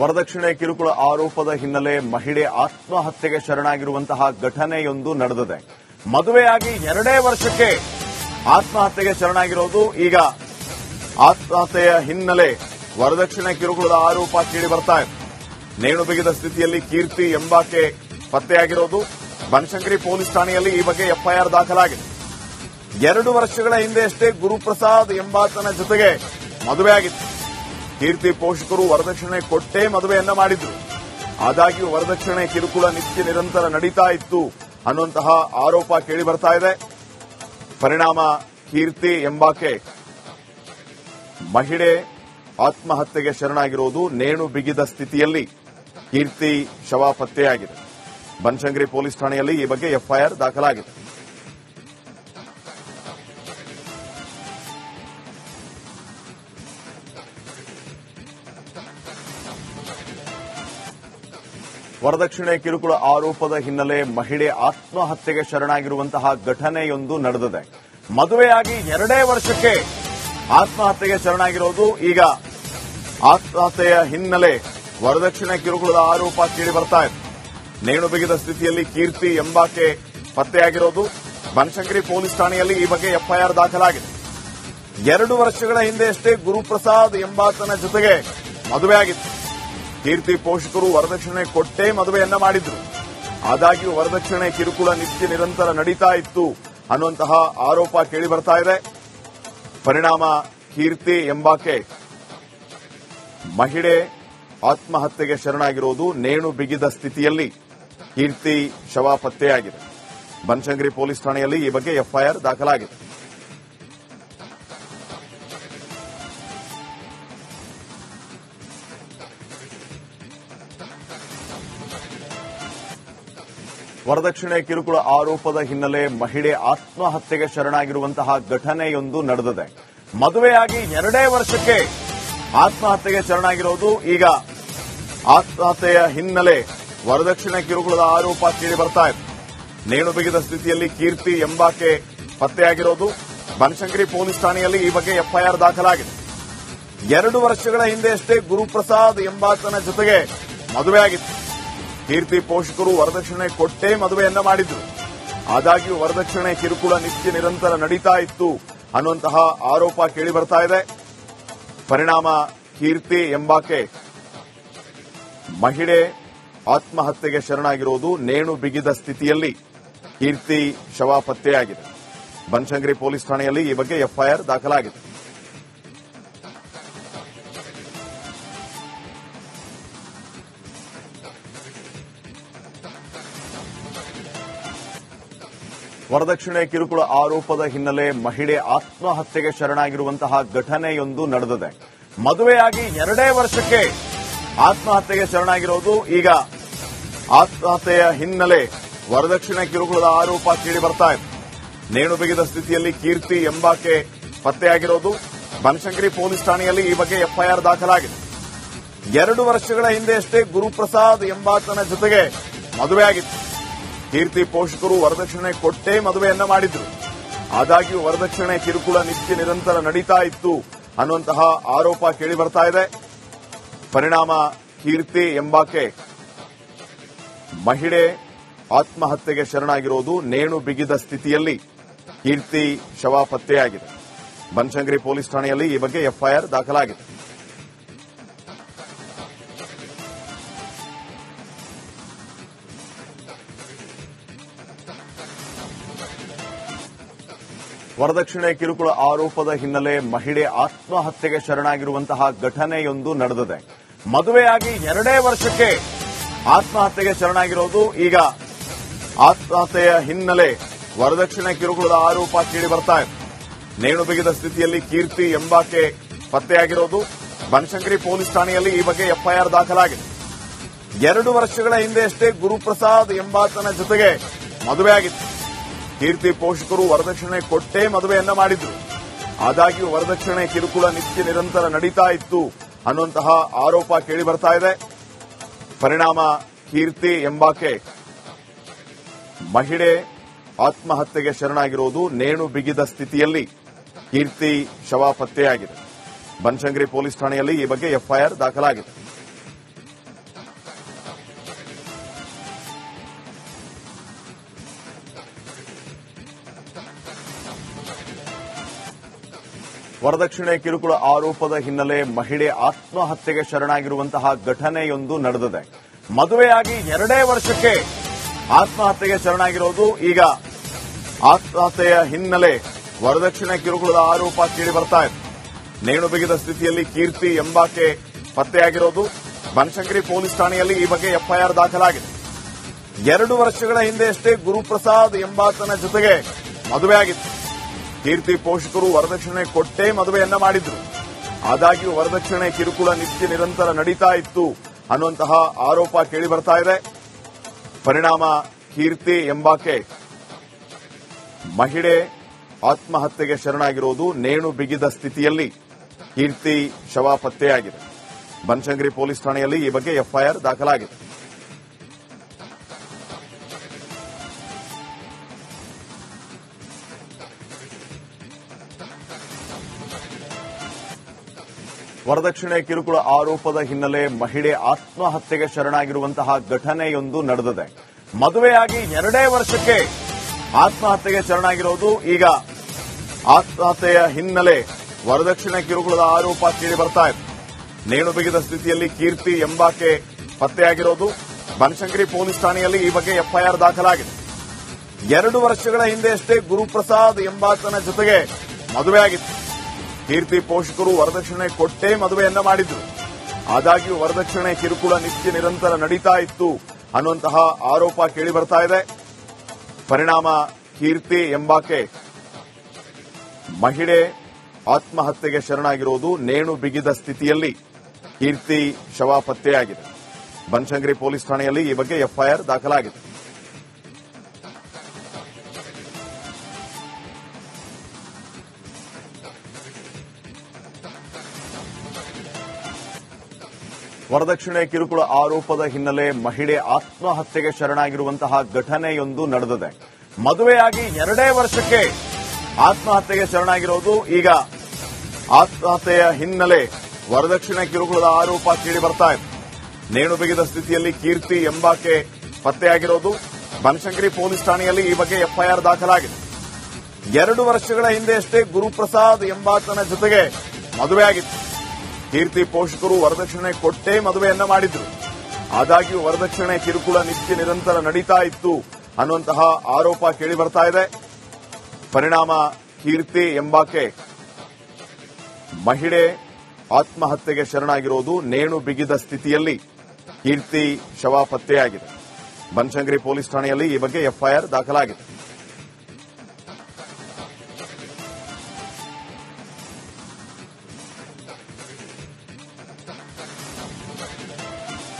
ವರದಕ್ಷಿಣೆ ಕಿರುಕುಳ ಆರೋಪದ ಹಿನ್ನೆಲೆ ಮಹಿಳೆ ಆತ್ಮಹತ್ಯೆಗೆ ಶರಣಾಗಿರುವಂತಹ ಘಟನೆಯೊಂದು ನಡೆದಿದೆ. ಮದುವೆಯಾಗಿ 2 ವರ್ಷಕ್ಕೆ ಆತ್ಮಹತ್ಯೆಗೆ ಶರಣಾಗಿರೋದು. ಈಗ ಆತ್ಮಹತ್ಯೆಯ ಹಿನ್ನೆಲೆ ವರದಕ್ಷಿಣೆ ಕಿರುಕುಳದ ಆರೋಪ ಕೇಳಿ ಬರ್ತಾ ಇದೆ. ನೇಣು ಬಿಗಿದ ಸ್ಥಿತಿಯಲ್ಲಿ ಕೀರ್ತಿ ಎಂಬಾಕೆ ಪತ್ತೆಯಾಗಿರೋದು. ಬನಶಂಕರಿ ಪೊಲೀಸ್ ಠಾಣೆಯಲ್ಲಿ ಈ ಬಗ್ಗೆ ಎಫ್ಐಆರ್ ದಾಖಲಾಗಿದೆ. 2 ವರ್ಷಗಳ ಹಿಂದೆಯಷ್ಟೇ ಗುರುಪ್ರಸಾದ್ ಎಂಬಾತನ ಜೊತೆಗೆ ಮದುವೆಯಾಗಿತ್ತು. ಕೀರ್ತಿ ಪೋಷಕರು ವರದಕ್ಷಿಣೆ ಕೊಟ್ಟೇ ಮದುವೆಯನ್ನ ಮಾಡಿದ್ರು. ಆದಾಗ್ಯೂ ವರದಕ್ಷಿಣೆ ಕಿರುಕುಳ ನಿತ್ಯ ನಿರಂತರ ನಡೀತಾ ಇತ್ತು ಅನ್ನುವಂತಹ ಆರೋಪ ಕೇಳಿ ಬರ್ತಾ ಇದೆ. ಪರಿಣಾಮ ಕೀರ್ತಿ ಎಂಬಾಕೆ ಮಹಿಳೆ ಆತ್ಮಹತ್ಯೆಗೆ ಶರಣಾಗಿರುವುದು. ನೇಣು ಬಿಗಿದ ಸ್ಥಿತಿಯಲ್ಲಿ ಕೀರ್ತಿ ಶವ ಪತ್ತೆಯಾಗಿದೆ. ಬನಶಂಕರಿ ಪೊಲೀಸ್ ಠಾಣೆಯಲ್ಲಿ ಈ ಬಗ್ಗೆ ಎಫ್ಐಆರ್ ದಾಖಲಾಗಿದೆ. ವರದಕ್ಷಿಣೆ ಕಿರುಕುಳ ಆರೋಪದ ಹಿನ್ನೆಲೆ ಮಹಿಳೆ ಆತ್ಮಹತ್ಯೆಗೆ ಶರಣಾಗಿರುವಂತಹ ಘಟನೆಯೊಂದು ನಡೆದಿದೆ. ಮದುವೆಯಾಗಿ 2 ವರ್ಷಕ್ಕೆ ಆತ್ಮಹತ್ಯೆಗೆ ಶರಣಾಗಿರೋದು. ಈಗ ಆತ್ಮಹತ್ಯೆಯ ಹಿನ್ನೆಲೆ ವರದಕ್ಷಿಣೆ ಕಿರುಕುಳದ ಆರೋಪ ಕೇಳಿ ಬರ್ತಾ ಇದೆ. ನೇಣು ಬಿಗಿದ ಸ್ಥಿತಿಯಲ್ಲಿ ಕೀರ್ತಿ ಎಂಬಾಕೆ ಪತ್ತೆಯಾಗಿರೋದು. ಬನಶಂಕರಿ ಪೊಲೀಸ್ ಠಾಣೆಯಲ್ಲಿ ಈ ಬಗ್ಗೆ ಎಫ್ಐಆರ್ ದಾಖಲಾಗಿದೆ. 2 ವರ್ಷಗಳ ಹಿಂದೆಯಷ್ಟೇ ಗುರುಪ್ರಸಾದ್ ಎಂಬಾತನ ಜೊತೆಗೆ ಮದುವೆಯಾಗಿತ್ತು. ಕೀರ್ತಿ ಪೋಷಕರು ವರದಕ್ಷಿಣೆ ಕೊಟ್ಟೇ ಮದುವೆಯನ್ನ ಮಾಡಿದ್ರು. ಆದಾಗ್ಯೂ ವರದಕ್ಷಿಣೆ ಕಿರುಕುಳ ನಿತ್ಯ ನಿರಂತರ ನಡೀತಾ ಇತ್ತು ಅನ್ನುವಂತಹ ಆರೋಪ ಕೇಳಿ ಬರ್ತಾ ಇದೆ. ಪರಿಣಾಮ ಕೀರ್ತಿ ಎಂಬಾಕೆ ಮಹಿಳೆ ಆತ್ಮಹತ್ಯೆಗೆ ಶರಣಾಗಿರೋದು. ನೇಣು ಬಿಗಿದ ಸ್ಥಿತಿಯಲ್ಲಿ ಕೀರ್ತಿ ಶವ ಪತ್ತೆಯಾಗಿದೆ. ಬನಶಂಕರಿ ಪೊಲೀಸ್ ಠಾಣೆಯಲ್ಲಿ ಈ ಬಗ್ಗೆ ಎಫ್ಐಆರ್ ದಾಖಲಾಗಿದೆ. ವರದಕ್ಷಿಣೆ ಕಿರುಕುಳ ಆರೋಪದ ಹಿನ್ನೆಲೆ ಮಹಿಳೆ ಆತ್ಮಹತ್ಯೆಗೆ ಶರಣಾಗಿರುವಂತಹ ಘಟನೆಯೊಂದು ನಡೆದಿದೆ. ಮದುವೆಯಾಗಿ 2 ವರ್ಷಕ್ಕೆ ಆತ್ಮಹತ್ಯೆಗೆ ಶರಣಾಗಿರೋದು. ಈಗ ಆತ್ಮಹತ್ಯೆಯ ಹಿನ್ನೆಲೆ ವರದಕ್ಷಿಣೆ ಕಿರುಕುಳದ ಆರೋಪ ಕೇಳಿ ಬರ್ತಾ ಇದೆ. ನೇಣು ಬಿಗಿದ ಸ್ಥಿತಿಯಲ್ಲಿ ಕೀರ್ತಿ ಎಂಬಾಕೆ ಪತ್ತೆಯಾಗಿರೋದು. ಬನಶಂಕರಿ ಪೊಲೀಸ್ ಠಾಣೆಯಲ್ಲಿ ಈ ಬಗ್ಗೆ ಎಫ್ಐಆರ್ ದಾಖಲಾಗಿದೆ. 2 ವರ್ಷಗಳ ಹಿಂದೆಯಷ್ಟೇ ಗುರುಪ್ರಸಾದ್ ಎಂಬಾತನ ಜೊತೆಗೆ ಮದುವೆಯಾಗಿತ್ತು. ಕೀರ್ತಿ ಪೋಷಕರು ವರದಕ್ಷಿಣೆ ಕೊಟ್ಟೇ ಮದುವೆಯನ್ನ ಮಾಡಿದ್ರು. ಆದಾಗ್ಯೂ ವರದಕ್ಷಿಣೆ ಕಿರುಕುಳ ನಿತ್ಯ ನಿರಂತರ ನಡೀತಾ ಇತ್ತು ಅನ್ನುವಂತಹ ಆರೋಪ ಕೇಳಿ ಬರ್ತಾ ಇದೆ. ಪರಿಣಾಮ ಕೀರ್ತಿ ಎಂಬಾಕೆ ಮಹಿಳೆ ಆತ್ಮಹತ್ಯೆಗೆ ಶರಣಾಗಿರುವುದು. ನೇಣು ಬಿಗಿದ ಸ್ಥಿತಿಯಲ್ಲಿ ಕೀರ್ತಿ ಶವ ಪತ್ತೆಯಾಗಿದೆ. ಬನಶಂಕರಿ ಪೊಲೀಸ್ ಠಾಣೆಯಲ್ಲಿ ಈ ಬಗ್ಗೆ ಎಫ್ಐಆರ್ ದಾಖಲಾಗಿದೆ. ವರದಕ್ಷಿಣೆ ಕಿರುಕುಳ ಆರೋಪದ ಹಿನ್ನೆಲೆ ಮಹಿಳೆ ಆತ್ಮಹತ್ಯೆಗೆ ಶರಣಾಗಿರುವಂತಹ ಘಟನೆಯೊಂದು ನಡೆದಿದೆ. ಮದುವೆಯಾಗಿ 2 ವರ್ಷಕ್ಕೆ ಆತ್ಮಹತ್ಯೆಗೆ ಶರಣಾಗಿರೋದು. ಈಗ ಆತ್ಮಹತ್ಯೆಯ ಹಿನ್ನೆಲೆ ವರದಕ್ಷಿಣೆ ಕಿರುಕುಳದ ಆರೋಪ ಕೇಳಿ ಬರ್ತಾ ಇದೆ. ನೇಣು ಬಿಗಿದ ಸ್ಥಿತಿಯಲ್ಲಿ ಕೀರ್ತಿ ಎಂಬಾಕೆ ಪತ್ತೆಯಾಗಿರೋದು. ಬನಶಂಕರಿ ಪೊಲೀಸ್ ಠಾಣೆಯಲ್ಲಿ ಈ ಬಗ್ಗೆ ಎಫ್ಐಆರ್ ದಾಖಲಾಗಿದೆ. 2 ವರ್ಷಗಳ ಹಿಂದೆಯಷ್ಟೇ ಗುರುಪ್ರಸಾದ್ ಎಂಬಾತನ ಜೊತೆಗೆ ಮದುವೆಯಾಗಿತ್ತು. ಕೀರ್ತಿ ಪೋಷಕರು ವರದಕ್ಷಿಣೆ ಕೊಟ್ಟೇ ಮದುವೆಯನ್ನ ಮಾಡಿದ್ರು. ಆದಾಗ್ಯೂ ವರದಕ್ಷಿಣೆ ಕಿರುಕುಳ ನಿತ್ಯ ನಿರಂತರ ನಡೀತಾ ಇತ್ತು ಅನ್ನುವಂತಹ ಆರೋಪ ಕೇಳಿ ಬರ್ತಾ ಇದೆ. ಪರಿಣಾಮ ಕೀರ್ತಿ ಎಂಬಾಕೆ ಮಹಿಳೆ ಆತ್ಮಹತ್ಯೆಗೆ ಶರಣಾಗಿರೋದು. ನೇಣು ಬಿಗಿದ ಸ್ಥಿತಿಯಲ್ಲಿ ಕೀರ್ತಿ ಶವ ಪತ್ತೆಯಾಗಿದೆ. ಬನಶಂಕರಿ ಪೊಲೀಸ್ ಠಾಣೆಯಲ್ಲಿ ಈ ಬಗ್ಗೆ ಎಫ್ಐಆರ್ ದಾಖಲಾಗಿದೆ. ವರದಕ್ಷಿಣೆ ಕಿರುಕುಳ ಆರೋಪದ ಹಿನ್ನೆಲೆ ಮಹಿಳೆ ಆತ್ಮಹತ್ಯೆಗೆ ಶರಣಾಗಿರುವಂತಹ ಘಟನೆಯೊಂದು ನಡೆದಿದೆ. ಮದುವೆಯಾಗಿ 2 ವರ್ಷಕ್ಕೆ ಆತ್ಮಹತ್ಯೆಗೆ ಶರಣಾಗಿರೋದು. ಈಗ ಆತ್ಮಹತ್ಯೆಯ ಹಿನ್ನೆಲೆ ವರದಕ್ಷಿಣೆ ಕಿರುಕುಳದ ಆರೋಪ ಕೇಳಿ ಬರ್ತಾ ಇದೆ. ನೇಣು ಬಿಗಿದ ಸ್ಥಿತಿಯಲ್ಲಿ ಕೀರ್ತಿ ಎಂಬಾಕೆ ಪತ್ತೆಯಾಗಿರೋದು. ಬನಶಂಕರಿ ಪೊಲೀಸ್ ಠಾಣೆಯಲ್ಲಿ ಈ ಬಗ್ಗೆ ಎಫ್ಐಆರ್ ದಾಖಲಾಗಿದೆ. 2 ವರ್ಷಗಳ ಹಿಂದೆಯಷ್ಟೇ ಗುರುಪ್ರಸಾದ್ ಎಂಬಾತನ ಜೊತೆಗೆ ಮದುವೆಯಾಗಿತ್ತು. ಕೀರ್ತಿ ಪೋಷಕರು ವರದಕ್ಷಿಣೆ ಕೊಟ್ಟೇ ಮದುವೆಯನ್ನ ಮಾಡಿದ್ರು. ಆದಾಗ್ಯೂ ವರದಕ್ಷಿಣೆ ಕಿರುಕುಳ ನಿತ್ಯ ನಿರಂತರ ನಡೀತಾ ಇತ್ತು ಅನ್ನುವಂತಹ ಆರೋಪ ಕೇಳಿ ಬರ್ತಾ ಇದೆ. ಪರಿಣಾಮ ಕೀರ್ತಿ ಎಂಬಾಕೆ ಮಹಿಳೆ ಆತ್ಮಹತ್ಯೆಗೆ ಶರಣಾಗಿರುವುದು. ನೇಣು ಬಿಗಿದ ಸ್ಥಿತಿಯಲ್ಲಿ ಕೀರ್ತಿ ಶವ ಪತ್ತೆಯಾಗಿದೆ. ಬನಶಂಕರಿ ಪೊಲೀಸ್ ಠಾಣೆಯಲ್ಲಿ ಈ ಬಗ್ಗೆ ಎಫ್ಐಆರ್ ದಾಖಲಾಗಿದೆ. ವರದಕ್ಷಿಣೆ ಕಿರುಕುಳ ಆರೋಪದ ಹಿನ್ನೆಲೆ ಮಹಿಳೆ ಆತ್ಮಹತ್ಯೆಗೆ ಶರಣಾಗಿರುವಂತಹ ಘಟನೆಯೊಂದು ನಡೆದಿದೆ. ಮದುವೆಯಾಗಿ 2 ವರ್ಷಕ್ಕೆ ಆತ್ಮಹತ್ಯೆಗೆ ಶರಣಾಗಿರೋದು. ಈಗ ಆತ್ಮಹತ್ಯೆಯ ಹಿನ್ನೆಲೆ ವರದಕ್ಷಿಣೆ ಕಿರುಕುಳದ ಆರೋಪ ಕೇಳಿ ಬರ್ತಾ ಇದೆ. ನೇಣು ಬಿಗಿದ ಸ್ಥಿತಿಯಲ್ಲಿ ಕೀರ್ತಿ ಎಂಬಾಕೆ ಪತ್ತೆಯಾಗಿರೋದು. ಬನಶಂಕರಿ ಪೊಲೀಸ್ ಠಾಣೆಯಲ್ಲಿ ಈ ಬಗ್ಗೆ ಎಫ್ಐಆರ್ ದಾಖಲಾಗಿದೆ. 2 ವರ್ಷಗಳ ಹಿಂದೆಯಷ್ಟೇ ಗುರುಪ್ರಸಾದ್ ಎಂಬಾತನ ಜೊತೆಗೆ ಮದುವೆಯಾಗಿತ್ತು. ಕೀರ್ತಿ ಪೋಷಕರು ವರದಕ್ಷಿಣೆ ಕೊಟ್ಟೇ ಮದುವೆಯನ್ನ ಮಾಡಿದ್ರು. ಆದಾಗ್ಯೂ ವರದಕ್ಷಿಣೆ ಕಿರುಕುಳ ನಿತ್ಯ ನಿರಂತರ ನಡೀತಾ ಇತ್ತು ಅನ್ನುವಂತಹ ಆರೋಪ ಕೇಳಿ ಬರ್ತಾ ಇದೆ. ಪರಿಣಾಮ ಕೀರ್ತಿ ಎಂಬಾಕೆ ಮಹಿಳೆ ಆತ್ಮಹತ್ಯೆಗೆ ಶರಣಾಗಿರೋದು. ನೇಣು ಬಿಗಿದ ಸ್ಥಿತಿಯಲ್ಲಿ ಕೀರ್ತಿ ಶವ ಪತ್ತೆಯಾಗಿದೆ. ಬನಶಂಕರಿ ಪೊಲೀಸ್ ಠಾಣೆಯಲ್ಲಿ ಈ ಬಗ್ಗೆ ಎಫ್ಐಆರ್ ದಾಖಲಾಗಿದೆ. ವರದಕ್ಷಿಣೆ ಕಿರುಕುಳ ಆರೋಪದ ಹಿನ್ನೆಲೆ ಮಹಿಳೆ ಆತ್ಮಹತ್ಯೆಗೆ ಶರಣಾಗಿರುವಂತಹ ಘಟನೆಯೊಂದು ನಡೆದಿದೆ. ಮದುವೆಯಾಗಿ 2 ವರ್ಷಕ್ಕೆ ಆತ್ಮಹತ್ಯೆಗೆ ಶರಣಾಗಿರೋದು. ಈಗ ಆತ್ಮಹತ್ಯೆಯ ಹಿನ್ನೆಲೆ ವರದಕ್ಷಿಣೆ ಕಿರುಕುಳದ ಆರೋಪ ಕೇಳಿ ಬರ್ತಾ ಇದೆ. ನೇಣು ಬಿಗಿದ ಸ್ಥಿತಿಯಲ್ಲಿ ಕೀರ್ತಿ ಎಂಬಾಕೆ ಪತ್ತೆಯಾಗಿರೋದು. ಬನಶಂಕರಿ ಪೊಲೀಸ್ ಠಾಣೆಯಲ್ಲಿ ಈ ಬಗ್ಗೆ ಎಫ್ಐಆರ್ ದಾಖಲಾಗಿದೆ. 2 ವರ್ಷಗಳ ಹಿಂದೆಯಷ್ಟೇ ಗುರುಪ್ರಸಾದ್ ಎಂಬಾತನ ಜೊತೆಗೆ ಮದುವೆಯಾಗಿತ್ತು. ಕೀರ್ತಿ ಪೋಷಕರು ವರದಕ್ಷಿಣೆ ಕೊಟ್ಟೇ ಮದುವೆಯನ್ನ ಮಾಡಿದ್ರು. ಆದಾಗ್ಯೂ ವರದಕ್ಷಿಣೆ ಕಿರುಕುಳ ನಿತ್ಯ ನಿರಂತರ ನಡೀತಾ ಇತ್ತು ಅನ್ನುವಂತಹ ಆರೋಪ ಕೇಳಿ ಬರ್ತಾ ಇದೆ. ಪರಿಣಾಮ ಕೀರ್ತಿ ಎಂಬಾಕೆ ಮಹಿಳೆ ಆತ್ಮಹತ್ಯೆಗೆ ಶರಣಾಗಿರೋದು. ನೇಣು ಬಿಗಿದ ಸ್ಥಿತಿಯಲ್ಲಿ ಕೀರ್ತಿ ಶವ ಪತ್ತೆಯಾಗಿದೆ. ಬನಶಂಕರಿ ಪೊಲೀಸ್ ಠಾಣೆಯಲ್ಲಿ ಈ ಬಗ್ಗೆ ಎಫ್ಐಆರ್ ದಾಖಲಾಗಿದೆ. ವರದಕ್ಷಿಣೆ ಕಿರುಕುಳ ಆರೋಪದ ಹಿನ್ನೆಲೆ ಮಹಿಳೆ ಆತ್ಮಹತ್ಯೆಗೆ ಶರಣಾಗಿರುವಂತಹ ಘಟನೆಯೊಂದು ನಡೆದಿದೆ. ಮದುವೆಯಾಗಿ 2 ವರ್ಷಕ್ಕೆ ಆತ್ಮಹತ್ಯೆಗೆ ಶರಣಾಗಿರೋದು. ಈಗ ಆತ್ಮಹತ್ಯೆಯ ಹಿನ್ನೆಲೆ ವರದಕ್ಷಿಣೆ ಕಿರುಕುಳದ ಆರೋಪ ಕೇಳಿ ಬರ್ತಾ ಇದೆ. ನೇಣು ಬಿಗಿದ ಸ್ಥಿತಿಯಲ್ಲಿ ಕೀರ್ತಿ ಎಂಬಾಕೆ ಪತ್ತೆಯಾಗಿರೋದು. ಬನಶಂಕರಿ ಪೊಲೀಸ್ ಠಾಣೆಯಲ್ಲಿ ಈ ಬಗ್ಗೆ ಎಫ್ಐಆರ್ ದಾಖಲಾಗಿದೆ. 2 ವರ್ಷಗಳ ಹಿಂದೆಯಷ್ಟೇ ಗುರುಪ್ರಸಾದ್ ಎಂಬಾತನ ಜೊತೆಗೆ ಮದುವೆಯಾಗಿತ್ತು. ಕೀರ್ತಿ ಪೋಷಕರು ವರದಕ್ಷಿಣೆ ಕೊಟ್ಟೇ ಮದುವೆಯನ್ನ ಮಾಡಿದ್ರು. ಆದಾಗ್ಯೂ ವರದಕ್ಷಿಣೆ ಕಿರುಕುಳ ನಿತ್ಯ ನಿರಂತರ ನಡೀತಾ ಇತ್ತು ಅನ್ನುವಂತಹ ಆರೋಪ ಕೇಳಿ ಬರ್ತಾ ಇದೆ. ಪರಿಣಾಮ ಕೀರ್ತಿ ಎಂಬಾಕೆ ಮಹಿಳೆ ಆತ್ಮಹತ್ಯೆಗೆ ಶರಣಾಗಿರೋದು. ನೇಣು ಬಿಗಿದ ಸ್ಥಿತಿಯಲ್ಲಿ ಕೀರ್ತಿ ಶವ ಪತ್ತೆಯಾಗಿದೆ. ಬನಶಂಕರಿ ಪೊಲೀಸ್ ಠಾಣೆಯಲ್ಲಿ ಈ ಬಗ್ಗೆ ಎಫ್ಐಆರ್ ದಾಖಲಾಗಿದೆ.